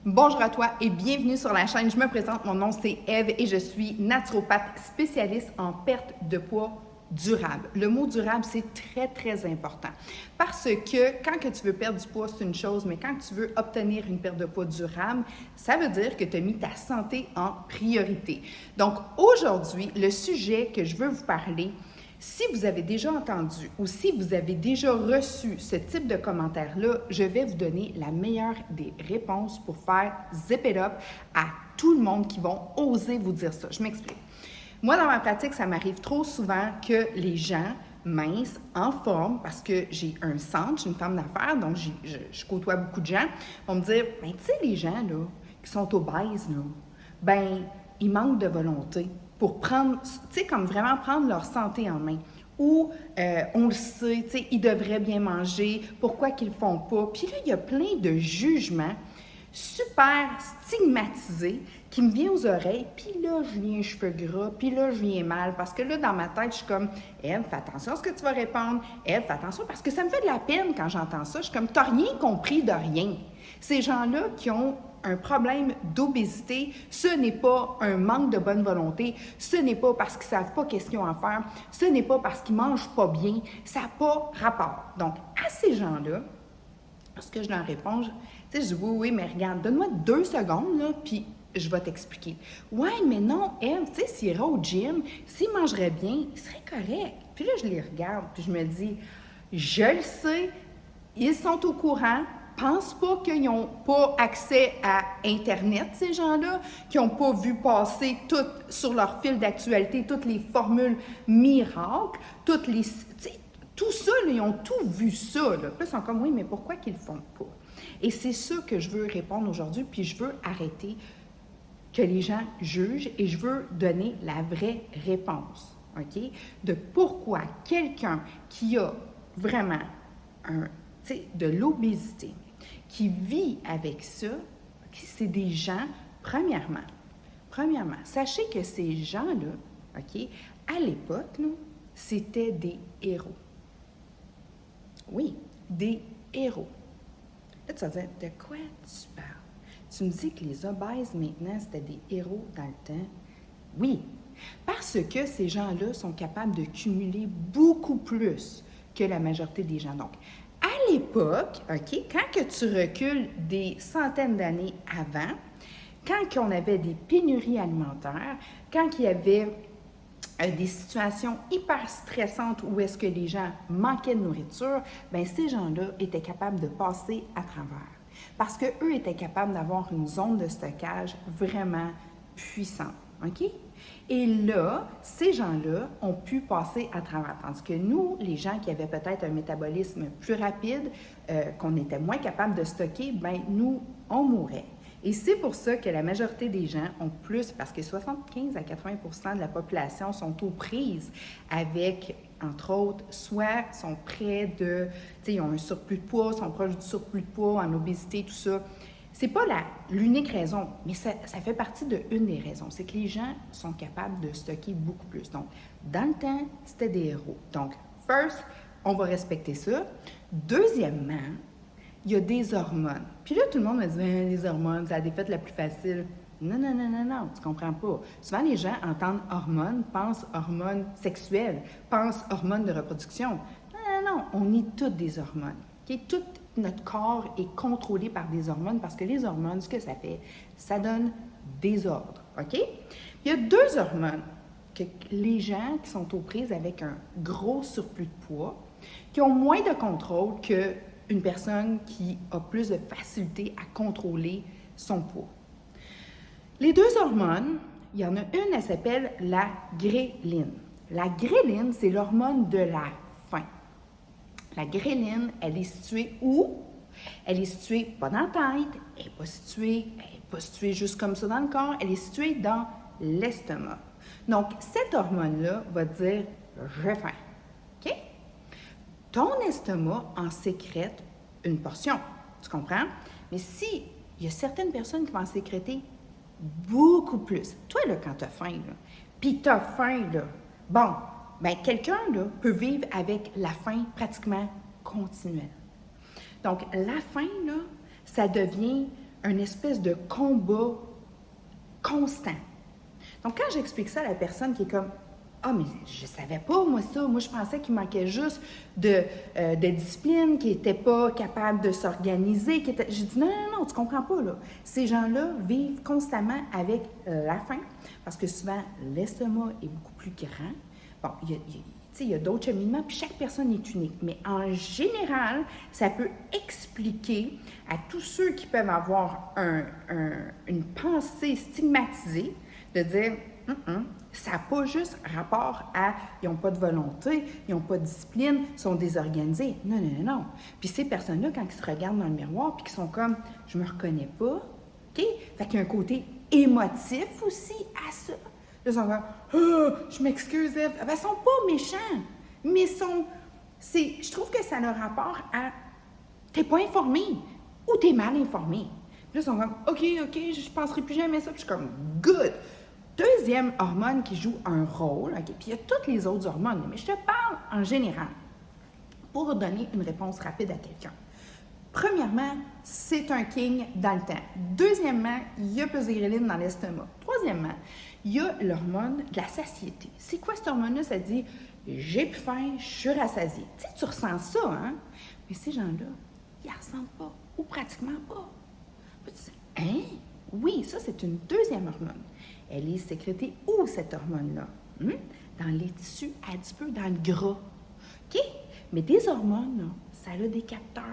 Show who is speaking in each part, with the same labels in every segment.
Speaker 1: Bonjour à toi et bienvenue sur la chaîne. Je me présente, mon nom c'est Eve et je suis naturopathe spécialiste en perte de poids durable. Le mot durable, c'est très important parce que quand que tu veux perdre du poids, c'est une chose, mais quand tu veux obtenir une perte de poids durable, ça veut dire que tu as mis ta santé en priorité. Donc aujourd'hui, le sujet que je veux vous parler, si vous avez déjà entendu ou si vous avez déjà reçu ce type de commentaire-là, je vais vous donner la meilleure des réponses pour faire zip it up à tout le monde qui vont oser vous dire ça. Je m'explique. Moi, dans ma pratique, ça m'arrive trop souvent que les gens minces, en forme, parce que j'ai un centre, je suis une femme d'affaires, donc je côtoie beaucoup de gens, vont me dire, ben tu sais, les gens là, qui sont obèses, là, ben ils manquent de volonté pour prendre, tu sais, comme vraiment prendre leur santé en main. Ou on le sait, tu sais, ils devraient bien manger, pourquoi qu'ils le font pas. Puis là, il y a plein de jugements super stigmatisés qui me viennent aux oreilles, puis là, je viens cheveux gras, puis là, je viens mal, parce que là, dans ma tête, je suis comme, Ève, fais attention à ce que tu vas répondre, Ève, fais attention, parce que ça me fait de la peine quand j'entends ça. Je suis comme, t'as rien compris de rien. Ces gens-là qui ont un problème d'obésité, ce n'est pas un manque de bonne volonté, ce n'est pas parce qu'ils ne savent pas qu'est-ce qu'ils ont à faire, ce n'est pas parce qu'ils ne mangent pas bien, ça n'a pas rapport. Donc, à ces gens-là, ce que je leur réponds, je dis oui, mais regarde, donne-moi 2 secondes, là, puis je vais t'expliquer. Ouais, mais non, Ève, tu sais, s'il irait au gym, s'il mangerait bien, il serait correct. Puis là, je les regarde, puis je me dis, je le sais, ils sont au courant. Pense pas qu'ils n'ont pas accès à Internet, ces gens-là, qui n'ont pas vu passer sur leur fil d'actualité toutes les formules miracles, tout ça, là, ils ont tout vu ça. Là. Puis là, ils sont comme, oui, mais pourquoi qu'ils ne le font pas? Et c'est ça que je veux répondre aujourd'hui, puis je veux arrêter que les gens jugent et je veux donner la vraie réponse, OK? De pourquoi quelqu'un qui a vraiment de l'obésité, qui vit avec ça, c'est des gens, premièrement, sachez que ces gens-là, OK, à l'époque, là, c'était des héros. Oui, des héros. Là, tu vas dire, de quoi tu parles? Tu me dis que les obèses, maintenant, c'était des héros dans le temps? Oui, parce que ces gens-là sont capables de cumuler beaucoup plus que la majorité des gens. Donc, à l'époque, OK, quand que tu recules des centaines d'années avant, quand on avait des pénuries alimentaires, quand il y avait des situations hyper stressantes où est-ce que les gens manquaient de nourriture, bien, ces gens-là étaient capables de passer à travers. Parce qu'eux étaient capables d'avoir une zone de stockage vraiment puissante. OK? Et là, ces gens-là ont pu passer à travers. Tandis que nous, les gens qui avaient peut-être un métabolisme plus rapide, qu'on était moins capable de stocker, bien, nous, on mourait. Et c'est pour ça que la majorité des gens ont plus, parce que 75 à 80 de la population sont aux prises avec, entre autres, soit sont près de, tu sais, ils ont un surplus de poids, sont proches du surplus de poids, en obésité, tout ça. C'est pas l'unique raison, mais ça fait partie d'une des raisons. C'est que les gens sont capables de stocker beaucoup plus. Donc, dans le temps, c'était des héros. Donc, first, on va respecter ça. Deuxièmement, il y a des hormones. Puis là, tout le monde me dit, les hormones, c'est la défaite la plus facile. Non, tu comprends pas. Souvent, les gens entendent hormones, pensent hormones sexuelles, pensent hormones de reproduction. Non, on est toutes des hormones. Okay? Tout notre corps est contrôlé par des hormones parce que les hormones, ce que ça fait, ça donne des ordres. OK? Il y a 2 hormones que les gens qui sont aux prises avec un gros surplus de poids, qui ont moins de contrôle qu'une personne qui a plus de facilité à contrôler son poids. Les 2 hormones, il y en a une, elle s'appelle la gréline. La gréline, c'est l'hormone de la faim. La gréline, elle est située où? Elle est située pas dans la tête, elle n'est pas située juste comme ça dans le corps, elle est située dans l'estomac. Donc, cette hormone-là va dire « j'ai faim ». OK? Ton estomac en sécrète une portion, tu comprends? Mais si il y a certaines personnes qui vont en sécréter beaucoup plus. Toi, là, quand tu as faim, puis tu as faim, là, bon, bien, quelqu'un là, peut vivre avec la faim pratiquement continuelle. Donc, la faim, là, ça devient une espèce de combat constant. Donc, quand j'explique ça à la personne qui est comme « Ah, mais je savais pas, moi, ça. Moi, je pensais qu'il manquait juste de discipline, qu'il n'était pas capable de s'organiser. » J'ai dit « Non, non, non, tu comprends pas, là. Ces gens-là vivent constamment avec la faim parce que souvent, l'estomac est beaucoup plus grand. Bon, il y a d'autres cheminements, puis chaque personne est unique. Mais en général, ça peut expliquer à tous ceux qui peuvent avoir une pensée stigmatisée de dire ça n'a pas juste rapport à ils n'ont pas de volonté, ils n'ont pas de discipline, ils sont désorganisés. Non, non, non, non. Puis ces personnes-là, quand ils se regardent dans le miroir, puis qu'ils sont comme je me reconnais pas, OK? Fait qu'il y a un côté émotif aussi à ça. Là, ils sont comme oh, je m'excuse, Ève. Ben, ils sont pas méchants, mais je trouve que ça a le rapport à t'es pas informé ou t'es mal informé. Puis là, ils sont comme OK, je penserai plus jamais ça. Puis je suis comme good. Deuxième hormone qui joue un rôle, okay, puis il y a toutes les autres hormones, mais je te parle en général pour donner une réponse rapide à quelqu'un. Premièrement, c'est un king dans le temps. Deuxièmement, il y a plus de ghrelines dans l'estomac. Troisièmement, il y a l'hormone de la satiété. C'est quoi cette hormone-là? Ça dit « j'ai plus faim, je suis rassasié ». Tu sais, tu ressens ça, hein? Mais ces gens-là, ils ne ressentent pas, ou pratiquement pas. Puis tu dis « hein? Oui, ça, c'est une deuxième hormone. Elle est sécrétée où, cette hormone-là? Dans les tissus adipeux, dans le gras. OK? Mais des hormones, là, ça a des capteurs.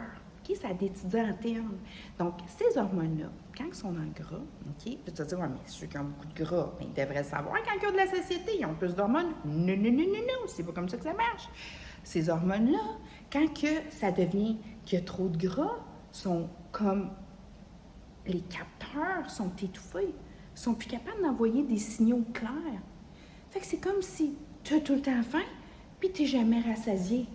Speaker 1: OK? Ça a des petites antennes. Donc, ces hormones-là, quand ils sont dans le gras, OK? Puis tu vas dire, ouais, mais ceux qui ont beaucoup de gras, ben, ils devraient savoir quand ils ont de la satiété, ils ont plus d'hormones. Non, non, non, non, non, c'est pas comme ça que ça marche. Ces hormones-là, quand que ça devient qu'il y a trop de gras, sont comme les capteurs sont étouffés. Ils sont plus capables d'envoyer des signaux clairs. Fait que c'est comme si tu as tout le temps faim, puis tu n'es jamais rassasié.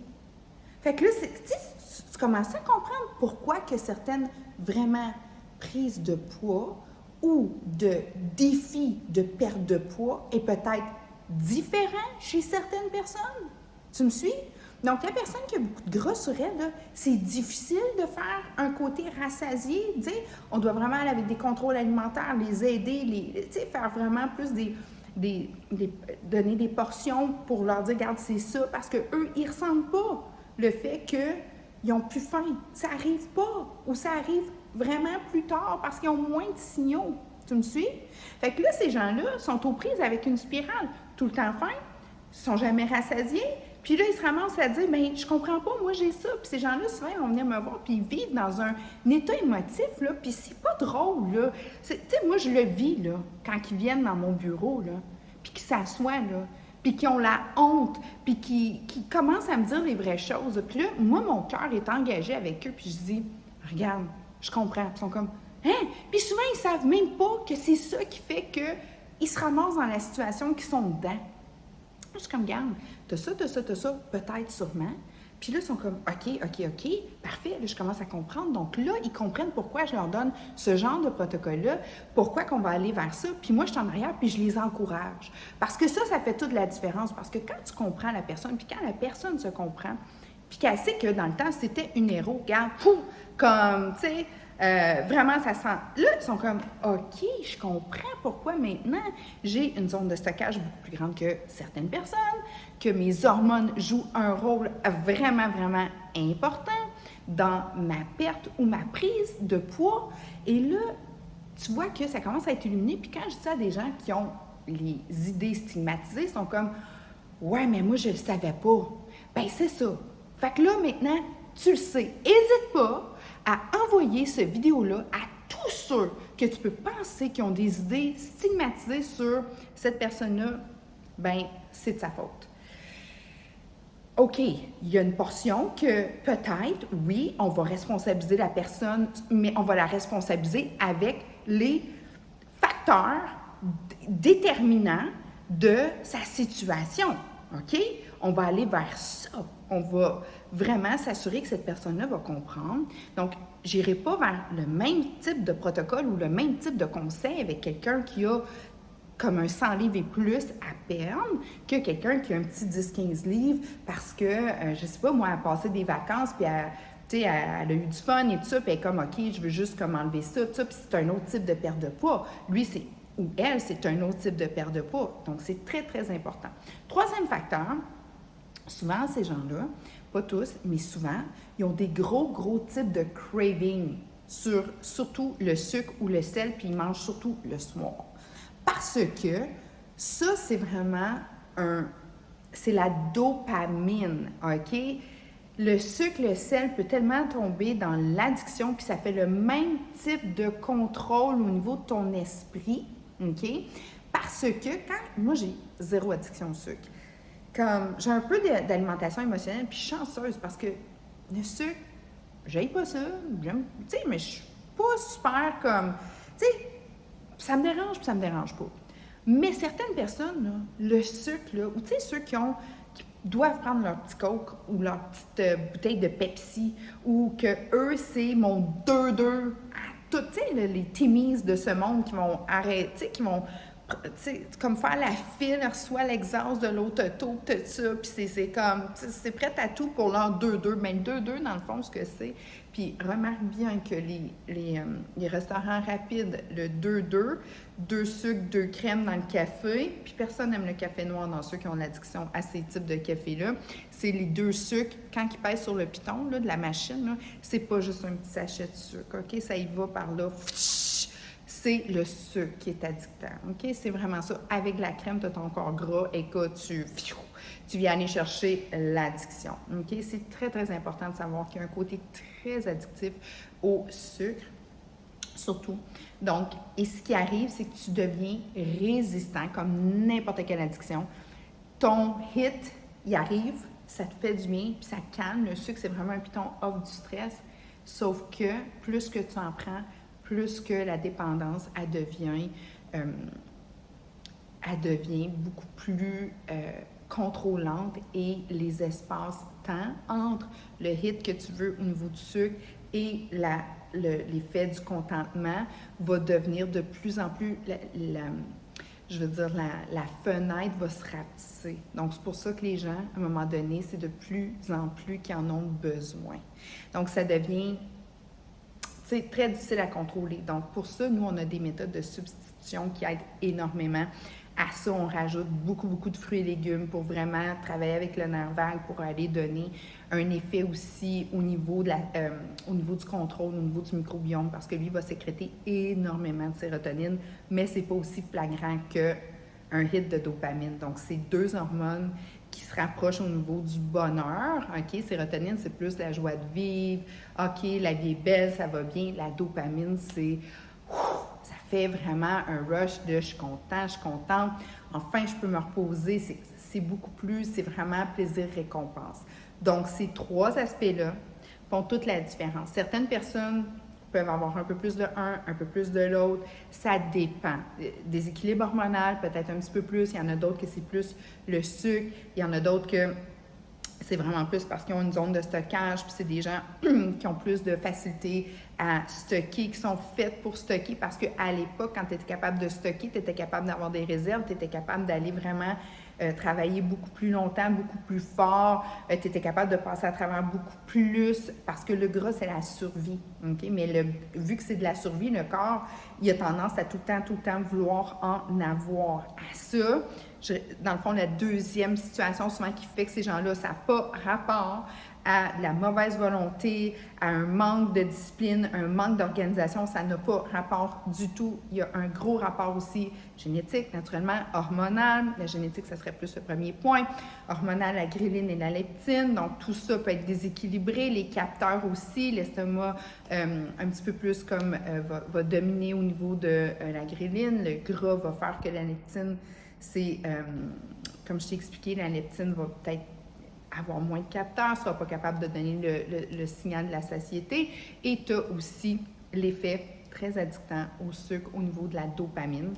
Speaker 1: Fait que là, tu commences à comprendre pourquoi que certaines vraiment prises de poids ou de défis de perte de poids est peut-être différent chez certaines personnes. Tu me suis? Donc, la personne qui a beaucoup de gras sur elle, là, c'est difficile de faire un côté rassasié. Tu sais, on doit vraiment aller avec des contrôles alimentaires, les aider, tu sais, faire vraiment plus donner des portions pour leur dire, regarde, c'est ça, parce qu'eux, ils ne ressentent pas le fait qu'ils n'ont plus faim. Ça n'arrive pas, ou ça arrive vraiment plus tard parce qu'ils ont moins de signaux. Tu me suis? Fait que là, ces gens-là sont aux prises avec une spirale. Tout le temps faim, ils ne sont jamais rassasiés. Puis là, ils se ramassent à dire, bien, je comprends pas, moi j'ai ça. Puis ces gens-là, souvent, ils vont venir me voir, puis ils vivent dans un état émotif, là, puis c'est pas drôle, là. Tu sais, moi, je le vis, là, quand ils viennent dans mon bureau, là, puis qu'ils s'assoient, là, puis qu'ils ont la honte, puis qu'ils commencent à me dire les vraies choses. Puis là, moi, mon cœur est engagé avec eux, puis je dis, regarde, je comprends. Puis ils sont comme, hein? Puis souvent, ils savent même pas que c'est ça qui fait qu'ils se ramassent dans la situation qu'ils sont dedans. Je suis comme, regarde, t'as ça, peut-être, sûrement. Puis là, ils sont comme, OK, parfait. Là, je commence à comprendre. Donc là, ils comprennent pourquoi je leur donne ce genre de protocole-là, pourquoi qu'on va aller vers ça. Puis moi, je suis en arrière, puis je les encourage. Parce que ça fait toute la différence. Parce que quand tu comprends la personne, puis quand la personne se comprend, puis qu'elle sait que dans le temps, c'était une héros, regarde, comme, tu sais, vraiment, ça sent... Là, ils sont comme, OK, je comprends pourquoi maintenant j'ai une zone de stockage beaucoup plus grande que certaines personnes, que mes hormones jouent un rôle vraiment, vraiment important dans ma perte ou ma prise de poids. Et là, tu vois que ça commence à être illuminé. Puis quand je dis ça à des gens qui ont les idées stigmatisées, ils sont comme, ouais, mais moi, je le savais pas. Ben c'est ça. Fait que là, maintenant, tu le sais. N'hésite pas à envoyer cette vidéo-là à tous ceux que tu peux penser qui ont des idées stigmatisées sur cette personne-là. Ben, c'est de sa faute. OK, il y a une portion que peut-être, oui, on va responsabiliser la personne, mais on va la responsabiliser avec les facteurs déterminants de sa situation. OK? On va aller vers ça. On va vraiment s'assurer que cette personne-là va comprendre. Donc, je n'irai pas vers le même type de protocole ou le même type de conseil avec quelqu'un qui a comme un 100 livres et plus à perdre que quelqu'un qui a un petit 10-15 livres parce que, je ne sais pas, moi, à passer des vacances puis à tu sais, elle a eu du fun et tout ça, puis elle est comme, OK, je veux juste comme enlever ça, tout ça, puis c'est un autre type de perte de poids. Lui, ou elle, c'est un autre type de perte de poids. Donc, c'est très, très important. Troisième facteur, souvent, ces gens-là, pas tous, mais souvent, ils ont des gros types de craving sur surtout le sucre ou le sel, puis ils mangent surtout le soir. Parce que ça, c'est vraiment c'est la dopamine, OK? Le sucre, le sel peut tellement tomber dans l'addiction, puis ça fait le même type de contrôle au niveau de ton esprit, OK? Parce que moi, j'ai zéro addiction au sucre. Comme, j'ai un peu d'alimentation émotionnelle, puis je suis chanceuse parce que le sucre, j'aime pas ça, j'aime, tu sais, mais je suis pas super comme, tu sais, ça me dérange puis ça me dérange pas. Mais certaines personnes, là, le sucre, là, ou tu sais, ceux qui doivent prendre leur petit Coke ou leur petite bouteille de Pepsi, ou que eux, c'est mon 2-2 à tout, tu sais, les Timmies de ce monde qui vont arrêter, qui vont, tu sais, comme faire la file, reçoit l'exhaust de l'auto, tout ça, puis c'est comme, c'est prêt à tout pour leur 2-2, mais le 2-2, dans le fond, ce que c'est. Puis remarque bien que les restaurants rapides, le 2-2, 2 sucres, 2 crèmes dans le café, puis personne n'aime le café noir dans ceux qui ont l'addiction à ces types de café-là. C'est les 2 sucres, quand ils pèsent sur le piton là, de la machine, là, c'est pas juste un petit sachet de sucre, OK? Ça y va par là, c'est le sucre qui est addictant, OK? C'est vraiment ça. Avec la crème, tu as ton corps gras et que tu viens aller chercher l'addiction, OK? C'est très, très important de savoir qu'il y a un côté très addictif au sucre, surtout. Donc, et ce qui arrive, c'est que tu deviens résistant, comme n'importe quelle addiction. Ton hit, il arrive, ça te fait du bien, puis ça calme. Le sucre, c'est vraiment un piton off du stress. Sauf que plus que tu en prends, plus que la dépendance, elle devient beaucoup plus contrôlante et les espaces-temps entre le hit que tu veux au niveau du sucre et l'effet du contentement va devenir de plus en plus, la fenêtre va se rapetisser. Donc, c'est pour ça que les gens, à un moment donné, c'est de plus en plus qu'ils en ont besoin. Donc, ça devient très difficile à contrôler. Donc, pour ça, nous, on a des méthodes de substitution qui aident énormément. À ça, on rajoute beaucoup de fruits et légumes pour vraiment travailler avec le nerf vague pour aller donner un effet aussi au niveau, au niveau du contrôle, au niveau du microbiome, parce que lui va sécréter énormément de sérotonine, mais c'est pas aussi flagrant qu'un hit de dopamine. Donc, c'est 2 hormones qui se rapprochent au niveau du bonheur. OK, sérotonine, c'est plus la joie de vivre. OK, la vie est belle, ça va bien. La dopamine, c'est... ça fait vraiment un rush de « je suis contente, enfin, je peux me reposer ». C'est beaucoup plus, c'est vraiment plaisir-récompense. Donc, ces 3 aspects-là font toute la différence. Certaines personnes peuvent avoir un peu plus de un peu plus de l'autre. Ça dépend. Déséquilibre hormonal, peut-être un petit peu plus. Il y en a d'autres que c'est plus le sucre. Il y en a d'autres que c'est vraiment plus parce qu'ils ont une zone de stockage, puis c'est des gens qui ont plus de facilité à stocker, qui sont faites pour stocker, parce qu'à l'époque, quand tu étais capable de stocker, tu étais capable d'avoir des réserves, tu étais capable d'aller vraiment travailler beaucoup plus longtemps, beaucoup plus fort, tu étais capable de passer à travers beaucoup plus, parce que le gras, c'est la survie, OK? Mais vu que c'est de la survie, le corps, il a tendance à tout le temps vouloir en avoir. À ça, dans le fond, la deuxième situation souvent qui fait que ces gens-là, ça n'a pas rapport à de la mauvaise volonté, à un manque de discipline, un manque d'organisation, ça n'a pas rapport du tout. Il y a un gros rapport aussi génétique, naturellement, hormonal. La génétique, ça serait plus le premier point. Hormonal, la ghrelin et la leptine. Donc, tout ça peut être déséquilibré. Les capteurs aussi, l'estomac un petit peu plus comme va dominer au niveau de la ghrelin. Le gras va faire que la leptine, c'est, comme je t'ai expliqué, la leptine va peut-être avoir moins de capteurs, ne sera pas capable de donner le signal de la satiété. Et tu as aussi l'effet très addictant au sucre au niveau de la dopamine.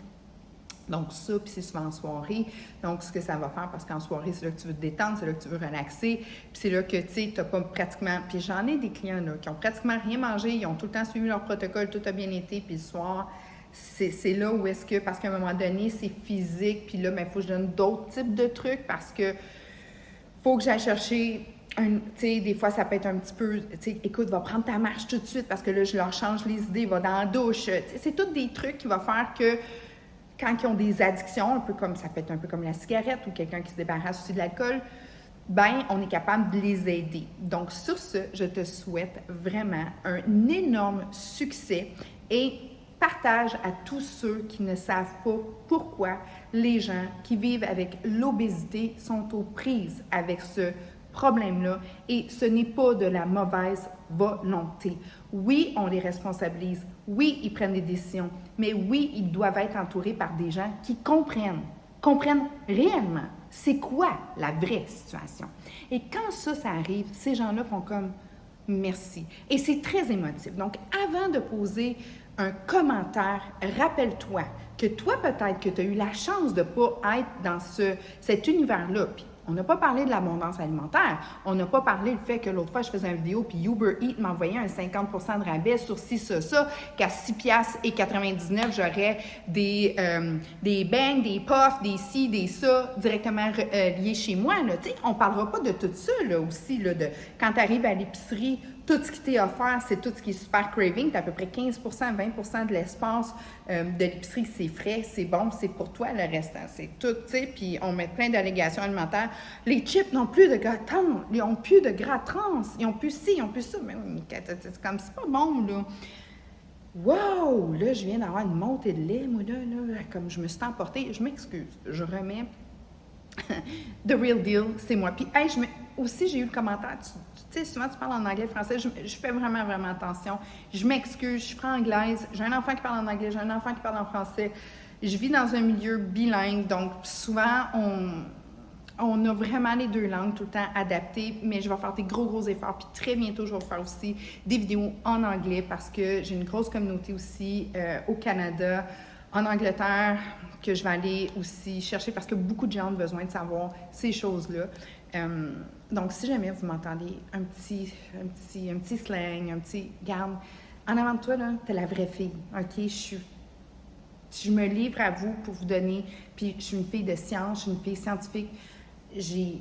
Speaker 1: Donc ça, puis c'est souvent en soirée. Donc ce que ça va faire, parce qu'en soirée, c'est là que tu veux te détendre, c'est là que tu veux relaxer. Puis c'est là que, tu sais, tu n'as pas pratiquement... Puis j'en ai des clients là, qui ont pratiquement rien mangé, ils ont tout le temps suivi leur protocole, tout a bien été, puis le soir... C'est là où est-ce que, parce qu'à un moment donné, c'est physique, puis là, il faut que je donne d'autres types de trucs parce que faut que j'aille chercher Tu sais, des fois, ça peut être un petit peu, tu sais, écoute, va prendre ta marche tout de suite parce que là, je leur change les idées, va dans la douche. C'est tous des trucs qui vont faire que quand ils ont des addictions, un peu comme, ça peut être un peu comme la cigarette ou quelqu'un qui se débarrasse aussi de l'alcool, ben on est capable de les aider. Donc, sur ce, je te souhaite vraiment un énorme succès et partage à tous ceux qui ne savent pas pourquoi les gens qui vivent avec l'obésité sont aux prises avec ce problème-là et ce n'est pas de la mauvaise volonté. Oui, on les responsabilise. Oui, ils prennent des décisions. Mais oui, ils doivent être entourés par des gens qui comprennent réellement c'est quoi la vraie situation. Et quand ça arrive, ces gens-là font comme merci. Et c'est très émotif. Donc, avant de poser un commentaire, rappelle-toi que toi, peut-être que tu as eu la chance de ne pas être dans cet univers-là. Puis, on n'a pas parlé de l'abondance alimentaire. On n'a pas parlé du fait que l'autre fois, je faisais une vidéo, puis Uber Eats m'envoyait un 50% de rabais sur ci, ça, qu'à 6,99$, j'aurais des beignes, des puffs, des ci, des ça, directement liés chez moi. Tu sais, on ne parlera pas de tout ça là, aussi, là, de quand tu arrives à l'épicerie, tout ce qui t'est offert, c'est tout ce qui est super craving. Tu as à peu près 15%, 20% de l'espace de l'épicerie, c'est frais, c'est bon, c'est pour toi le restant. C'est tout, tu sais, puis on met plein d'allégations alimentaires. Les chips n'ont plus de gras trans, ils n'ont plus de gras trans, ils n'ont plus ci, ils n'ont plus ça. Mais c'est comme, c'est pas bon, là. Wow! Là, je viens d'avoir une montée de lait, moi, là, comme je me suis emportée. Je m'excuse, je remets The Real Deal, c'est moi. Puis, hey, aussi, j'ai eu le commentaire, tu sais, souvent tu parles en anglais, français, je fais vraiment, vraiment attention. Je m'excuse, je suis franc-anglaise, j'ai un enfant qui parle en anglais, j'ai un enfant qui parle en français. Je vis dans un milieu bilingue, donc souvent, on a vraiment les deux langues tout le temps adaptées, mais je vais faire des gros efforts. Puis très bientôt, je vais faire aussi des vidéos en anglais parce que j'ai une grosse communauté aussi au Canada, en Angleterre, que je vais aller aussi chercher parce que beaucoup de gens ont besoin de savoir ces choses-là. Donc, si jamais vous m'entendez un petit slang, un petit... Garde, en avant de toi, là, t'es la vraie fille, OK? Je me livre à vous pour vous donner, puis je suis une fille de science, je suis une fille scientifique, j'ai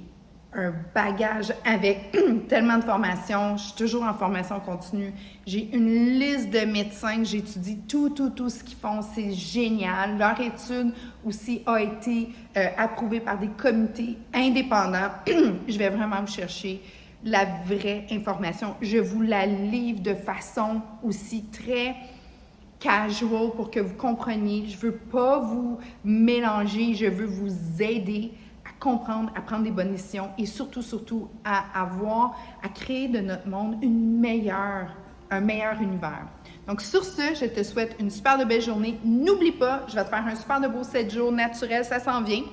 Speaker 1: un bagage avec tellement de formations, je suis toujours en formation continue, j'ai une liste de médecins que j'étudie tout ce qu'ils font, c'est génial. Leur étude aussi a été approuvée par des comités indépendants. Je vais vraiment vous chercher la vraie information. Je vous la livre de façon aussi très casual pour que vous compreniez. Je ne veux pas vous mélanger, je veux vous aider à comprendre, à prendre des bonnes décisions et surtout à créer de notre monde un meilleur univers. Donc, sur ce, je te souhaite une super de belle journée. N'oublie pas, je vais te faire un super de beau 7 jours naturel, ça s'en vient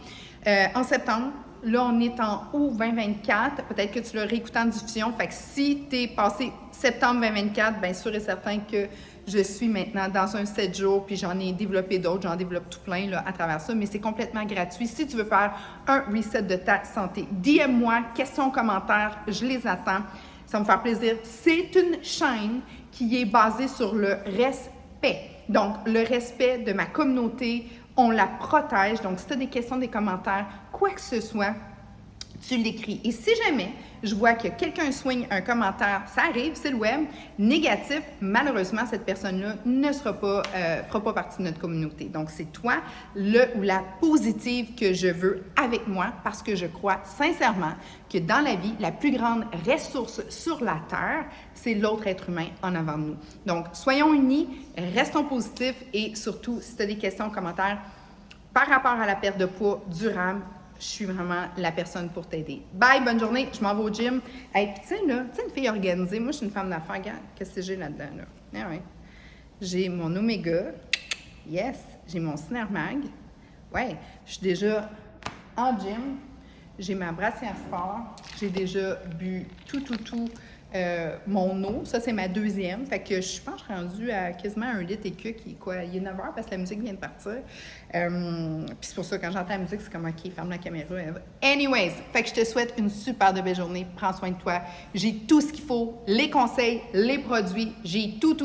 Speaker 1: en septembre. Là, on est en août 2024. Peut-être que tu l'as réécouté en diffusion. Fait que si tu es passé septembre 2024, bien sûr et certain que je suis maintenant dans un 7 jours, puis j'en ai développé d'autres, j'en développe tout plein là, à travers ça, mais c'est complètement gratuit. Si tu veux faire un reset de ta santé, DM-moi, questions, commentaires, je les attends. Ça va me faire plaisir. C'est une chaîne qui est basée sur le respect. Donc, le respect de ma communauté, on la protège. Donc, si tu as des questions, des commentaires, quoi que ce soit, tu l'écris. Et si jamais je vois que quelqu'un soigne un commentaire, ça arrive, c'est le web, négatif, malheureusement, cette personne-là ne fera pas partie de notre communauté. Donc, c'est toi, le ou la positive que je veux avec moi parce que je crois sincèrement que dans la vie, la plus grande ressource sur la Terre, c'est l'autre être humain en avant de nous. Donc, soyons unis, restons positifs et surtout, si tu as des questions, commentaires par rapport à la perte de poids durable, je suis vraiment la personne pour t'aider. Bye, bonne journée, je m'en vais au gym. Hey, puis tu sais, là, une fille organisée, moi, je suis une femme d'affaires, regarde, qu'est-ce que j'ai là-dedans, là? Ah ouais. J'ai mon Omega, yes, j'ai mon Cinermag, ouais, je suis déjà en gym, j'ai ma brassière sport, j'ai déjà bu tout, mon eau, ça c'est ma deuxième, fait que je pense que je suis rendue à quasiment 1 litre et qui est quoi, il est 9 heures parce que la musique vient de partir, puis c'est pour ça quand j'entends la musique c'est comme ok, ferme la caméra, anyways, fait que je te souhaite une super de belle journée, prends soin de toi, j'ai tout ce qu'il faut, les conseils, les produits, j'ai tout,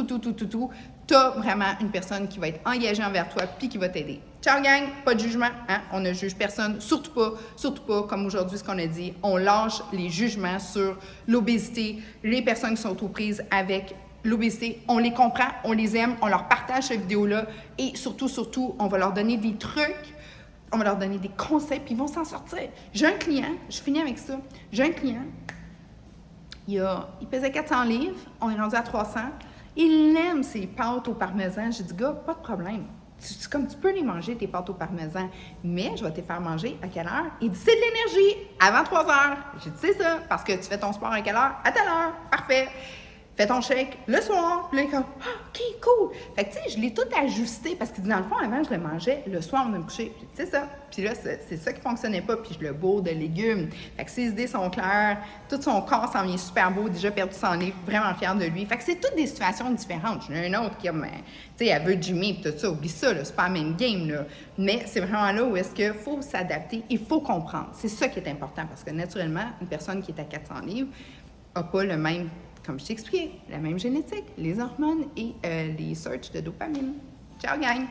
Speaker 1: tu as vraiment une personne qui va être engagée envers toi puis qui va t'aider. Ciao gang, pas de jugement, hein? On ne juge personne, surtout pas, comme aujourd'hui ce qu'on a dit, on lâche les jugements sur l'obésité, les personnes qui sont aux prises avec l'obésité, on les comprend, on les aime, on leur partage cette vidéo-là et surtout, on va leur donner des trucs, on va leur donner des conseils puis ils vont s'en sortir. J'ai un client, je finis avec ça, j'ai un client, il pesait 400 livres, on est rendu à 300, il aime ses pâtes au parmesan. J'ai dit, gars, pas de problème. Tu peux les manger, tes pâtes au parmesan, mais je vais te faire manger à quelle heure? Il dit, c'est de l'énergie, avant 3 heures. J'ai dit, c'est ça, parce que tu fais ton sport à quelle heure? À telle heure, parfait. Fais ton shake le soir. Puis là, il est comme, ah, OK, cool. Fait que, tu sais, je l'ai tout ajusté parce que, dans le fond, avant, je le mangeais le soir avant de me coucher. Puis, c'est ça. Puis là, c'est ça qui fonctionnait pas. Puis, je le bourre de légumes. Fait que ses idées sont claires. Tout son corps s'en vient super beau. Déjà perdu 100 livres. Vraiment fière de lui. Fait que c'est toutes des situations différentes. J'en ai une autre qui, tu sais, elle veut gymmer puis tout ça. Oublie ça, là. C'est pas la même game, là. Mais c'est vraiment là où est-ce qu'il faut s'adapter. Il faut comprendre. C'est ça qui est important parce que, naturellement, une personne qui est à 400 livres n'a pas le même, comme je t'ai expliqué, la même génétique, les hormones et les searches de dopamine. Ciao, gang!